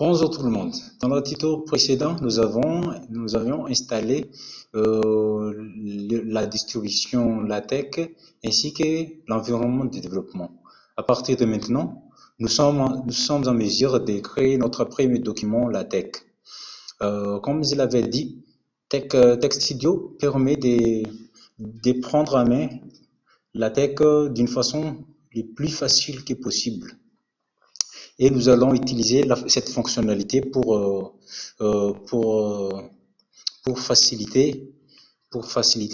Bonjour tout le monde. Dans le tuto précédent, nous avions installé la distribution LaTeX ainsi que l'environnement de développement. À partir de maintenant, nous sommes en mesure de créer notre premier document LaTeX. Comme je l'avais dit, TextStudio permet de prendre en main LaTeX d'une façon le plus facile que possible. Et nous allons utiliser cette fonctionnalité pour faciliter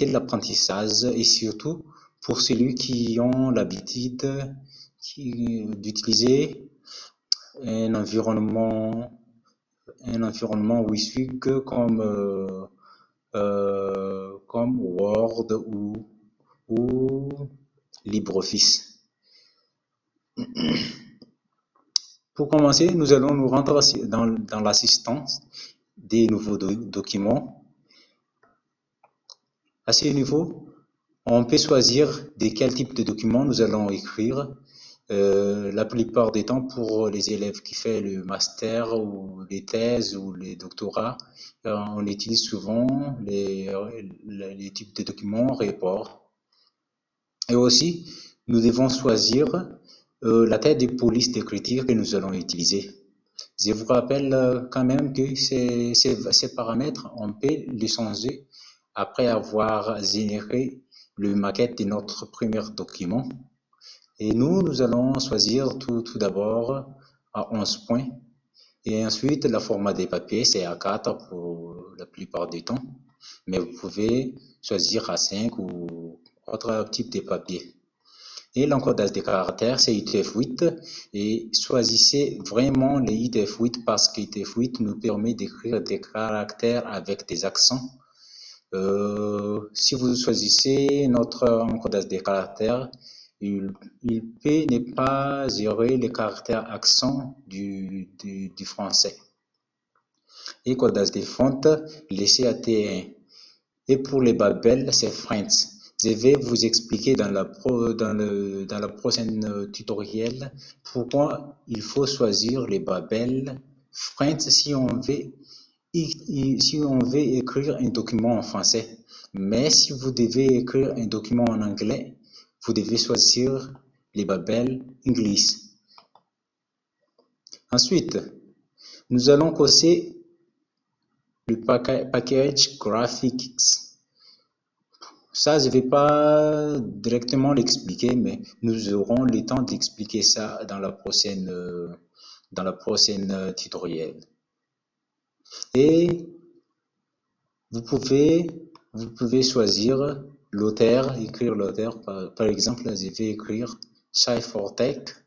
l'apprentissage et surtout pour ceux qui ont l'habitude d'utiliser un environnement WYSIWYG comme Word ou LibreOffice. Pour commencer, nous allons nous rendre dans l'assistance des nouveaux documents. À ce niveau, on peut choisir de quel type de document nous allons écrire. La plupart des temps, pour les élèves qui font le master ou les thèses ou les doctorats, on utilise souvent les types de documents report. Et aussi, nous devons choisir la tête de police d'écriture que nous allons utiliser. Je vous rappelle quand même que ces paramètres, on peut les changer après avoir généré le maquette de notre premier document. Et nous allons choisir tout d'abord à 11 points. Et ensuite, le format des papiers, c'est A4 pour la plupart du temps. Mais vous pouvez choisir A5 ou autre type de papier. Et l'encodage des caractères, c'est UTF-8. Et choisissez vraiment les UTF-8 parce que UTF-8 nous permet d'écrire des caractères avec des accents. Si vous choisissez notre encodage des caractères, il peut ne pas gérer les caractères accents du français. Et codage des fontes, laissez à T1. Et pour les babels, c'est French. Je vais vous expliquer dans la prochaine tutoriel pourquoi il faut choisir les babels French si on veut écrire un document en français. Mais si vous devez écrire un document en anglais, vous devez choisir les babels English. Ensuite, nous allons cocher le package graphics. Ça, je ne vais pas directement l'expliquer, mais nous aurons le temps d'expliquer ça dans la prochaine tutoriel. Et vous pouvez choisir l'auteur, écrire l'auteur. Par exemple, je vais écrire Cyphertext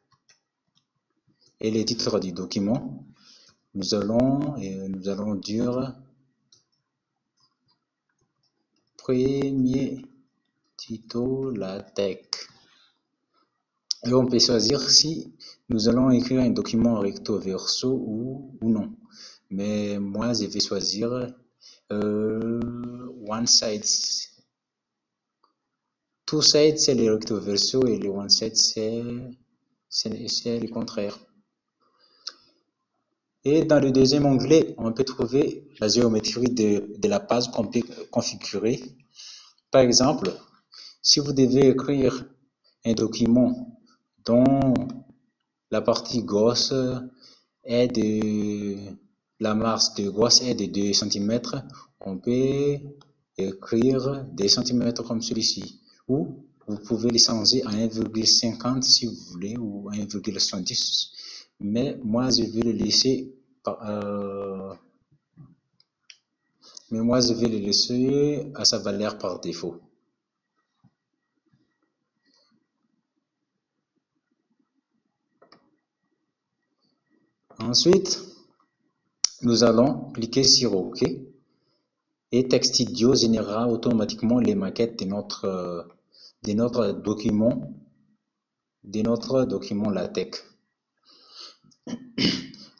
et le titre du document. Nous allons dire premier tuto LaTeX. Et on peut choisir si nous allons écrire un document recto verso ou non. Mais moi, je vais choisir one side. Two sides, c'est le recto verso et le one side, c'est le contraire. Et dans le deuxième onglet, on peut trouver la géométrie de la page qu'on peut configurer. Par exemple, si vous devez écrire un document dont la partie gauche est la marge de gauche est de 2 cm, on peut écrire 2 cm comme celui-ci. Ou vous pouvez les changer à 1,50 si vous voulez ou 1,70. Mais moi, je vais le laisser à sa valeur par défaut. Ensuite, nous allons cliquer sur OK et TextStudio générera automatiquement les maquettes de notre document LaTeX.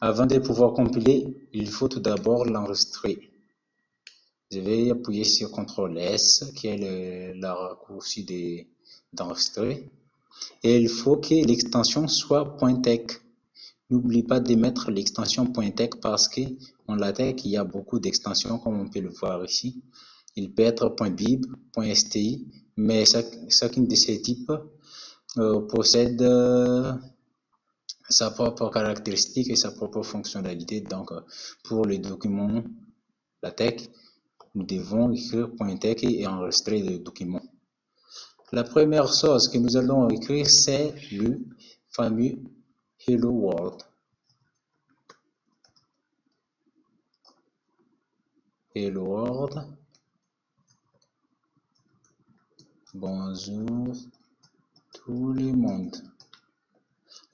Avant de pouvoir compiler, il faut tout d'abord l'enregistrer. Je vais appuyer sur CTRL-S, qui est le raccourci d'enregistrer. Et il faut que l'extension soit .tex. N'oublie pas de mettre l'extension .tex parce que en LaTeX, il y a beaucoup d'extensions comme on peut le voir ici. Il peut être .bib, .sti, mais chacune de ces types possède sa propre caractéristique et sa propre fonctionnalité. Donc, pour les documents LaTeX, nous devons écrire .tex et enregistrer le document. La première chose que nous allons écrire, c'est le fameux Hello World. Hello World. Bonjour tout le monde.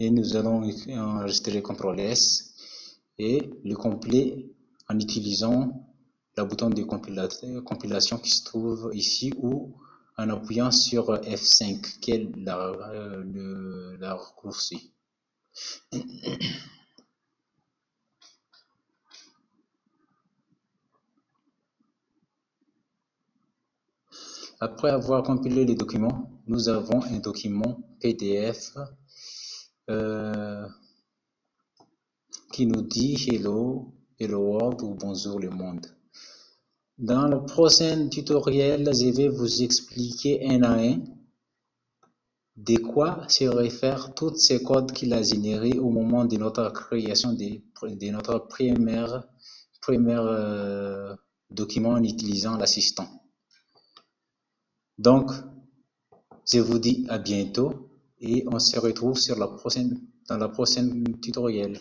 Et nous allons enregistrer CTRL S et le complet en utilisant la bouton de compilation qui se trouve ici ou en appuyant sur F5 qui est la raccourci. Après avoir compilé les documents, nous avons un document PDF qui nous dit Hello World ou Bonjour le monde. Dans le prochain tutoriel, je vais vous expliquer un à un de quoi se réfèrent tous ces codes qu'il a générés au moment de notre création de notre premier document en utilisant l'assistant. Donc, je vous dis à bientôt et on se retrouve dans la prochaine tutoriel.